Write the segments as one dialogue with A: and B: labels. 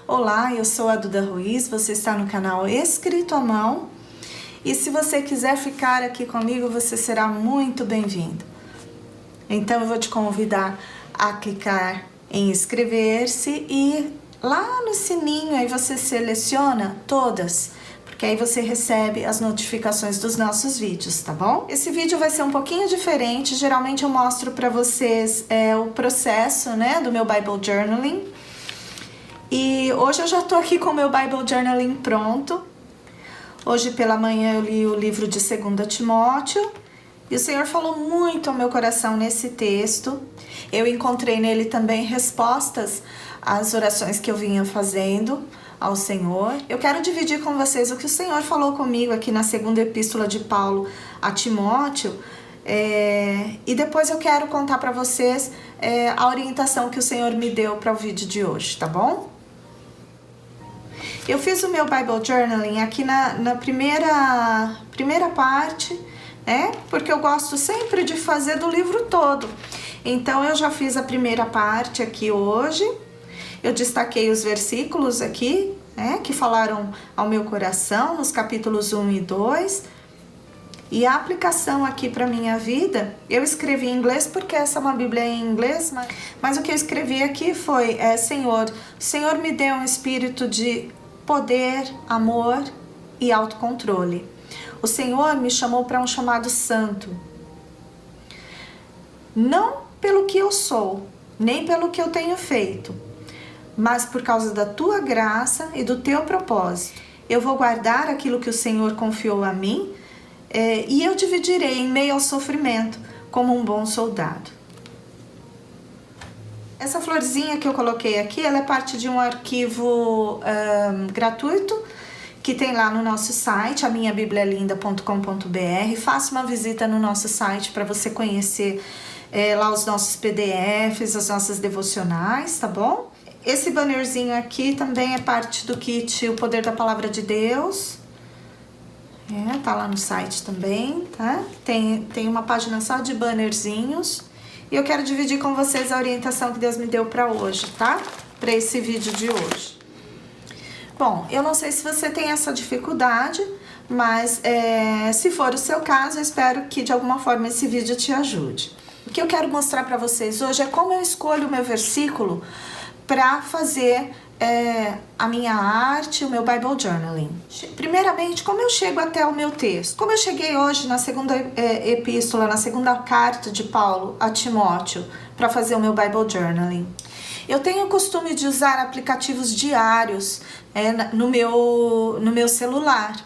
A: Olá, eu sou a Duda Ruiz, você está no canal Escrito à Mão e se você quiser ficar aqui comigo, você será muito bem-vindo. Então eu vou te convidar a clicar em inscrever-se e lá no sininho aí você seleciona todas, porque aí você recebe as notificações dos nossos vídeos, tá bom? Esse vídeo vai ser um pouquinho diferente, geralmente eu mostro para vocês o processo, né, do meu Bible Journaling. E hoje eu já tô aqui com o meu Bible Journaling pronto. Hoje pela manhã eu li o livro de 2 Timóteo e o Senhor falou muito ao meu coração nesse texto. Eu encontrei nele também respostas às orações que eu vinha fazendo ao Senhor. Eu quero dividir com vocês o que o Senhor falou comigo aqui na 2ª epístola de Paulo a Timóteo. E depois eu quero contar para vocês a orientação que o Senhor me deu para o vídeo de hoje, tá bom? Eu fiz o meu Bible Journaling aqui na primeira parte, né? Porque eu gosto sempre de fazer do livro todo. Então eu já fiz a primeira parte aqui hoje. Eu destaquei os versículos aqui, né? Que falaram ao meu coração nos capítulos 1 e 2. E a aplicação aqui para minha vida, eu escrevi em inglês porque essa é uma Bíblia em inglês, mas o que eu escrevi aqui foi, Senhor me deu um espírito de poder, amor e autocontrole. O Senhor me chamou para um chamado santo. Não pelo que eu sou, nem pelo que eu tenho feito, mas por causa da tua graça e do teu propósito. Eu vou guardar aquilo que o Senhor confiou a mim e eu dividirei em meio ao sofrimento como um bom soldado. Essa florzinha que eu coloquei aqui, ela é parte de um arquivo gratuito que tem lá no nosso site, aminhabiblialinda.com.br. Faça uma visita no nosso site para você conhecer lá os nossos PDFs, as nossas devocionais, tá bom? Esse bannerzinho aqui também é parte do kit O Poder da Palavra de Deus. Tá lá no site também, tá? Tem uma página só de bannerzinhos. E eu quero dividir com vocês a orientação que Deus me deu para hoje, tá? Para esse vídeo de hoje. Bom, eu não sei se você tem essa dificuldade, mas se for o seu caso, eu espero que de alguma forma esse vídeo te ajude. O que eu quero mostrar para vocês hoje é como eu escolho o meu versículo para fazer a minha arte, o meu Bible Journaling. Primeiramente, como eu chego até o meu texto? Como eu cheguei hoje na 2ª epístola, na 2ª carta de Paulo a Timóteo, para fazer o meu Bible Journaling? Eu tenho o costume de usar aplicativos diários no meu celular.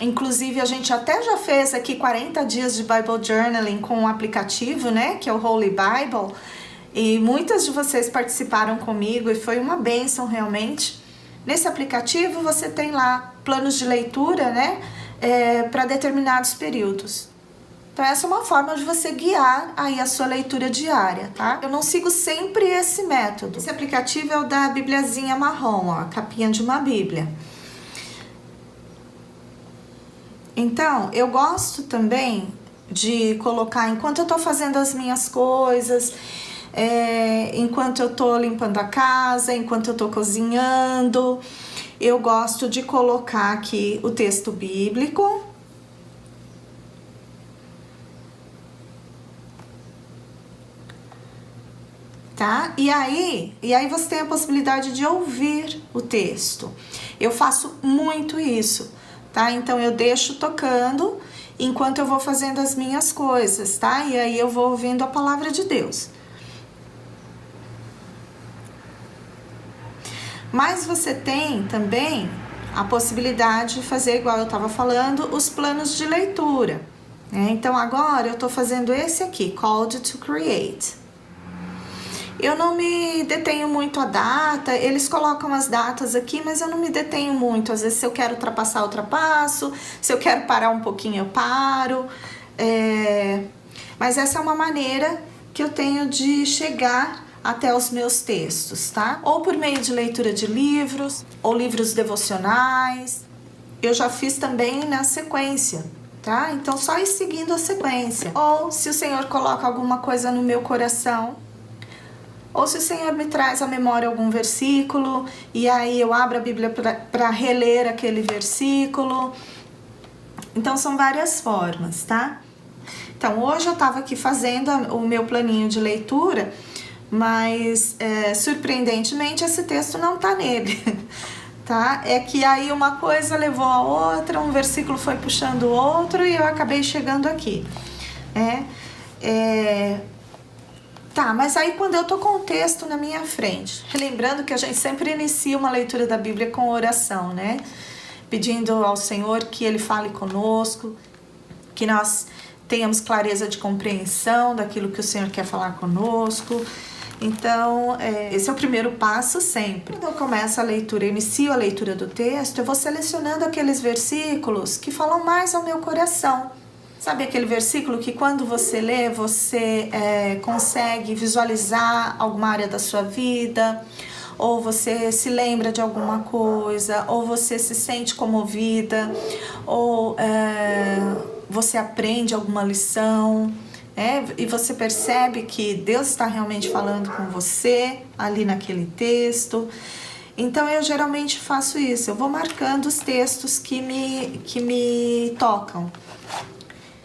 A: Inclusive, a gente até já fez aqui 40 dias de Bible Journaling com um aplicativo, né, que é o Holy Bible. E muitas de vocês participaram comigo e foi uma bênção realmente. Nesse aplicativo você tem lá planos de leitura, né, para determinados períodos. Então essa é uma forma de você guiar aí a sua leitura diária, tá? Eu não sigo sempre esse método. Esse aplicativo é o da Bibliazinha marrom, ó, a capinha de uma Bíblia. Então, eu gosto também de colocar enquanto eu tô fazendo as minhas coisas, enquanto eu tô limpando a casa, enquanto eu tô cozinhando, eu gosto de colocar aqui o texto bíblico. Tá? E aí você tem a possibilidade de ouvir o texto. Eu faço muito isso, tá? Então eu deixo tocando enquanto eu vou fazendo as minhas coisas, tá? E aí eu vou ouvindo a palavra de Deus. Mas você tem também a possibilidade de fazer, igual eu estava falando, os planos de leitura. Então agora eu estou fazendo esse aqui, Called to Create. Eu não me detenho muito a data, eles colocam as datas aqui, mas eu não me detenho muito. Às vezes se eu quero ultrapassar, eu ultrapasso, se eu quero parar um pouquinho, eu paro. Mas essa é uma maneira que eu tenho de chegar até os meus textos, tá? Ou por meio de leitura de livros, ou livros devocionais. Eu já fiz também na sequência, tá? Então só ir seguindo a sequência. Ou se o Senhor coloca alguma coisa no meu coração, ou se o Senhor me traz à memória algum versículo, e aí eu abro a Bíblia para reler aquele versículo. Então são várias formas, tá? Então hoje eu estava aqui fazendo o meu planinho de leitura, mas surpreendentemente esse texto não tá nele, tá? É que aí uma coisa levou a outra, um versículo foi puxando o outro e eu acabei chegando aqui. Tá, mas aí quando eu tô com o texto na minha frente, lembrando que a gente sempre inicia uma leitura da Bíblia com oração, né? Pedindo ao Senhor que Ele fale conosco, que nós tenhamos clareza de compreensão daquilo que o Senhor quer falar conosco. Então, esse é o primeiro passo sempre. Quando eu começo a leitura, inicio a leitura do texto, eu vou selecionando aqueles versículos que falam mais ao meu coração. Sabe aquele versículo que quando você lê, você consegue visualizar alguma área da sua vida, ou você se lembra de alguma coisa, ou você se sente comovida, ou você aprende alguma lição, e você percebe que Deus está realmente falando com você ali naquele texto. Então eu geralmente faço isso, eu vou marcando os textos que me tocam.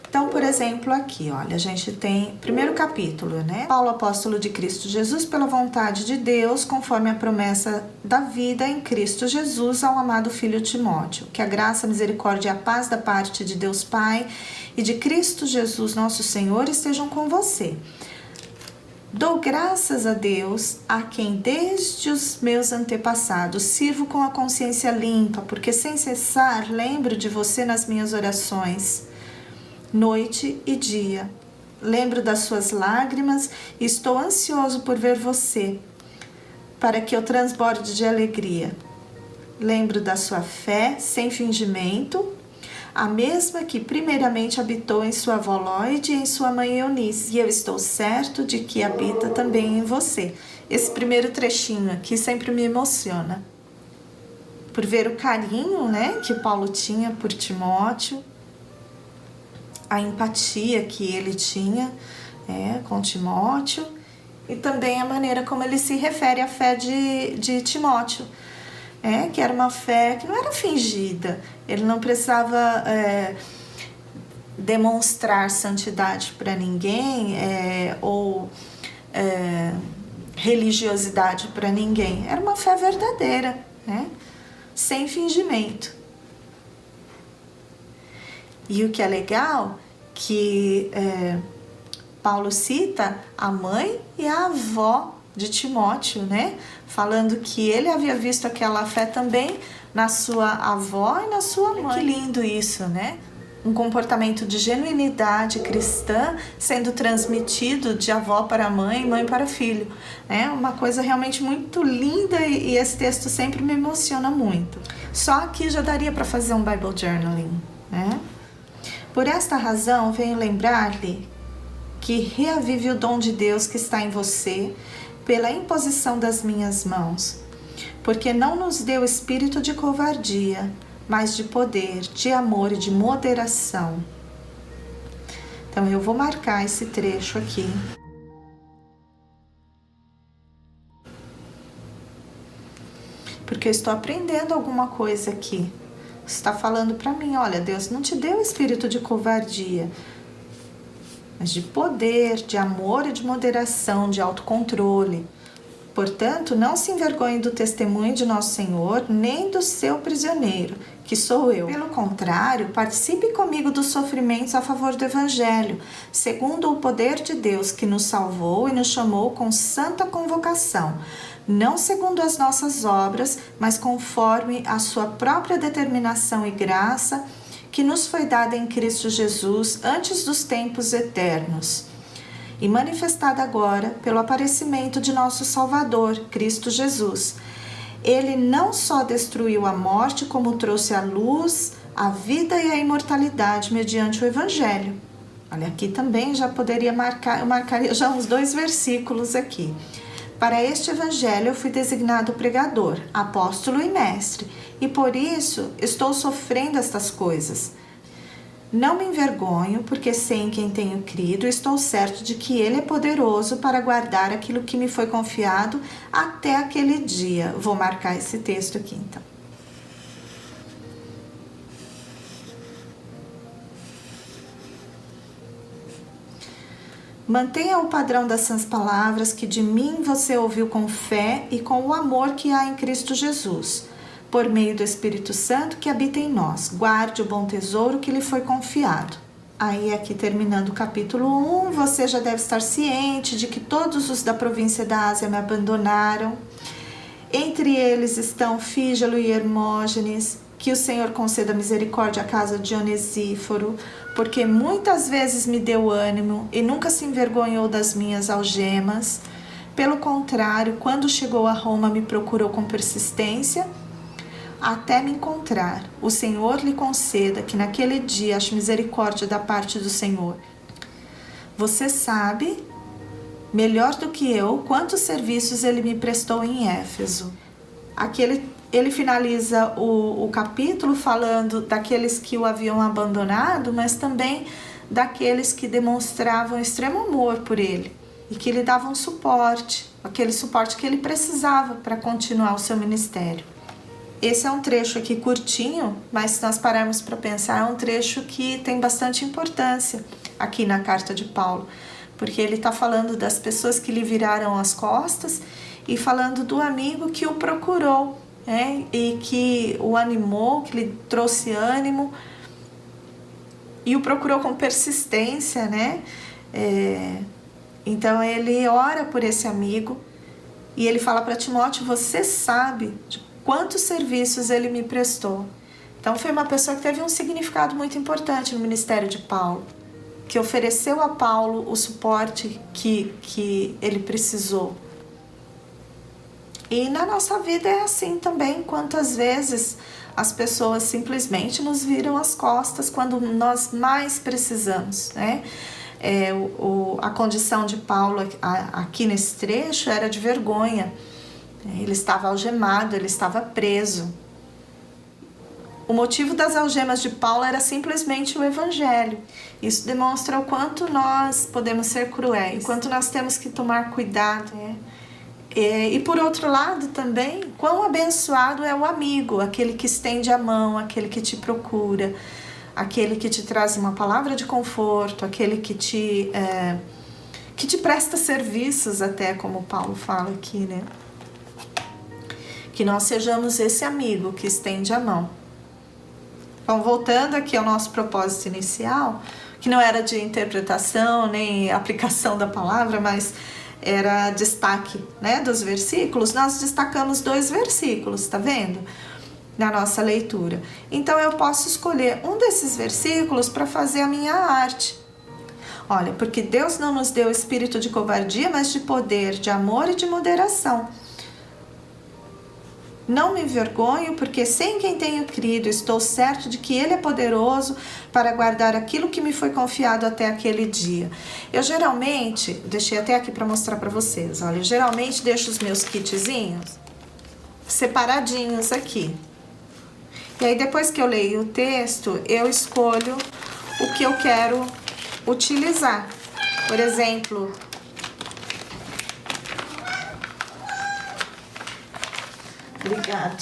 A: Então, por exemplo, aqui, olha, a gente tem primeiro capítulo, né? Paulo, apóstolo de Cristo Jesus, pela vontade de Deus, conforme a promessa da vida em Cristo Jesus, ao amado filho Timóteo. Que a graça, a misericórdia e a paz da parte de Deus Pai e de Cristo Jesus, nosso Senhor, estejam com você. Dou graças a Deus, a quem desde os meus antepassados sirvo com a consciência limpa, porque sem cessar lembro de você nas minhas orações, noite e dia. Lembro das suas lágrimas e estou ansioso por ver você, para que eu transborde de alegria. Lembro da sua fé sem fingimento, a mesma que primeiramente habitou em sua avó Lóide e em sua mãe Eunice, e eu estou certo de que habita também em você. Esse primeiro trechinho aqui sempre me emociona, por ver o carinho, né, que Paulo tinha por Timóteo, a empatia que ele tinha com Timóteo, e também a maneira como ele se refere à fé de Timóteo, que era uma fé que não era fingida, ele não precisava demonstrar santidade para ninguém ou religiosidade para ninguém, era uma fé verdadeira, sem fingimento. E o que é legal, que Paulo cita a mãe e a avó de Timóteo, né? Falando que ele havia visto aquela fé também na sua avó e na sua mãe. Que lindo isso, né? Um comportamento de genuinidade cristã sendo transmitido de avó para mãe, mãe para filho. É uma coisa realmente muito linda e esse texto sempre me emociona muito. Só aqui já daria para fazer um Bible Journaling, né? Por esta razão, venho lembrar-lhe que reavive o dom de Deus que está em você pela imposição das minhas mãos, porque não nos deu espírito de covardia, mas de poder, de amor e de moderação. Então, eu vou marcar esse trecho aqui. Porque eu estou aprendendo alguma coisa aqui. Você está falando para mim, olha, Deus não te deu espírito de covardia, mas de poder, de amor e de moderação, de autocontrole. Portanto, não se envergonhe do testemunho de nosso Senhor, nem do seu prisioneiro, que sou eu. Pelo contrário, participe comigo dos sofrimentos a favor do Evangelho, segundo o poder de Deus que nos salvou e nos chamou com santa convocação, não segundo as nossas obras, mas conforme a sua própria determinação e graça, que nos foi dada em Cristo Jesus antes dos tempos eternos, e manifestada agora pelo aparecimento de nosso Salvador, Cristo Jesus. Ele não só destruiu a morte, como trouxe à luz a vida e a imortalidade mediante o Evangelho. Olha, aqui também já poderia marcar, eu marcaria já uns 2 versículos aqui. Para este Evangelho eu fui designado pregador, apóstolo e mestre, e por isso estou sofrendo estas coisas. Não me envergonho, porque sei em quem tenho crido, e estou certo de que Ele é poderoso para guardar aquilo que me foi confiado até aquele dia. Vou marcar esse texto aqui, então. Mantenha o padrão dessas palavras que de mim você ouviu com fé e com o amor que há em Cristo Jesus, por meio do Espírito Santo que habita em nós. Guarde o bom tesouro que lhe foi confiado. Aí aqui terminando o capítulo 1, você já deve estar ciente de que todos os da província da Ásia me abandonaram. Entre eles estão Fígelo e Hermógenes. Que o Senhor conceda misericórdia à casa de Onesíforo, porque muitas vezes me deu ânimo e nunca se envergonhou das minhas algemas. Pelo contrário, quando chegou a Roma, me procurou com persistência até me encontrar. O Senhor lhe conceda que naquele dia ache misericórdia da parte do Senhor. Você sabe, melhor do que eu, quantos serviços ele me prestou em Éfeso. Aqui ele finaliza o capítulo falando daqueles que o haviam abandonado, mas também daqueles que demonstravam extremo amor por ele e que lhe davam suporte, aquele suporte que ele precisava para continuar o seu ministério. Esse é um trecho aqui curtinho, mas se nós pararmos para pensar, é um trecho que tem bastante importância aqui na carta de Paulo, porque ele está falando das pessoas que lhe viraram as costas e falando do amigo que o procurou, e que o animou, que lhe trouxe ânimo e o procurou com persistência, Então ele ora por esse amigo e ele fala para Timóteo: você sabe de quantos serviços ele me prestou. Então foi uma pessoa que teve um significado muito importante no ministério de Paulo, que ofereceu a Paulo o suporte que ele precisou. E na nossa vida é assim também. Quantas vezes as pessoas simplesmente nos viram as costas quando nós mais precisamos, A condição de Paulo aqui nesse trecho era de vergonha. Ele estava algemado, ele estava preso. O motivo das algemas de Paulo era simplesmente o Evangelho. Isso demonstra o quanto nós podemos ser cruéis, o quanto nós temos que tomar cuidado, E por outro lado também, quão abençoado é o amigo, aquele que estende a mão, aquele que te procura, aquele que te traz uma palavra de conforto, aquele que te presta serviços até, como Paulo fala aqui, Que nós sejamos esse amigo que estende a mão. Bom, voltando aqui ao nosso propósito inicial, que não era de interpretação nem aplicação da palavra, mas era destaque, dos versículos. Nós destacamos 2 versículos, tá vendo? Na nossa leitura. Então eu posso escolher um desses versículos para fazer a minha arte. Olha, porque Deus não nos deu espírito de covardia, mas de poder, de amor e de moderação. Não me envergonho, porque sei em quem tenho crido, estou certo de que Ele é poderoso para guardar aquilo que me foi confiado até aquele dia. Eu geralmente, deixei até aqui para mostrar para vocês, olha, eu geralmente deixo os meus kitzinhos separadinhos aqui. E aí depois que eu leio o texto, eu escolho o que eu quero utilizar. Por exemplo, obrigado.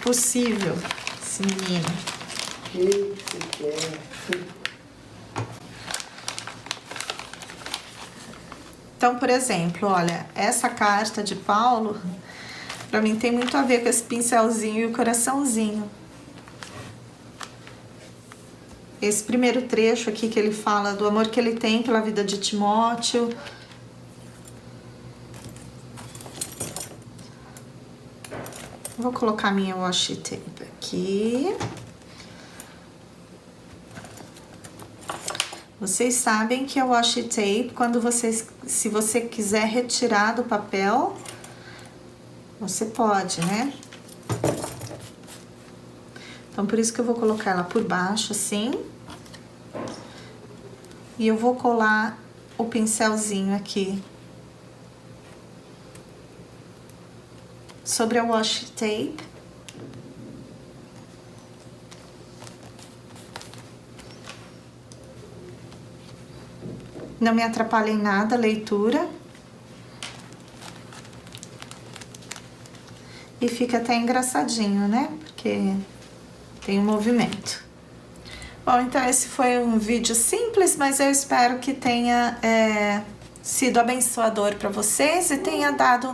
A: Possível, esse menino.
B: Que quer?
A: Então, por exemplo, olha, essa carta de Paulo, para mim tem muito a ver com esse pincelzinho e o coraçãozinho. Esse primeiro trecho aqui que ele fala do amor que ele tem pela vida de Timóteo. Vou colocar minha washi tape aqui. Vocês sabem que a washi tape, se você quiser retirar do papel, você pode, Então, por isso que eu vou colocar ela por baixo, assim. E eu vou colar o pincelzinho aqui sobre a washi tape. Não me atrapalha em nada a leitura. E fica até engraçadinho, né? Porque tem um movimento. Bom, então esse foi um vídeo simples, mas eu espero que tenha sido abençoador para vocês e tenha dado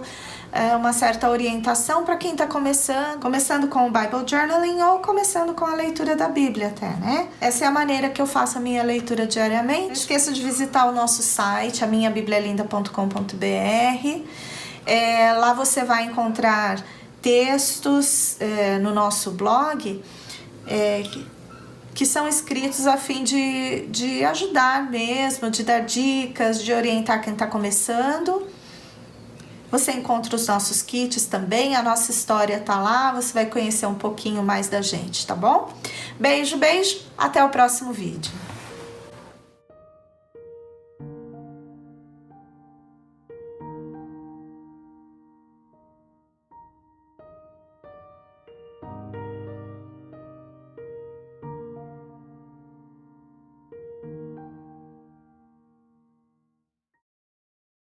A: uma certa orientação para quem está começando com o Bible Journaling ou começando com a leitura da Bíblia até, né? Essa é a maneira que eu faço a minha leitura diariamente. Não esqueça de visitar o nosso site, aminhabiblialinda.com.br. Lá você vai encontrar textos no nosso blog que são escritos a fim de ajudar mesmo, de dar dicas, de orientar quem está começando. Você encontra os nossos kits também, a nossa história tá lá, você vai conhecer um pouquinho mais da gente, tá bom? Beijo, beijo, até o próximo vídeo.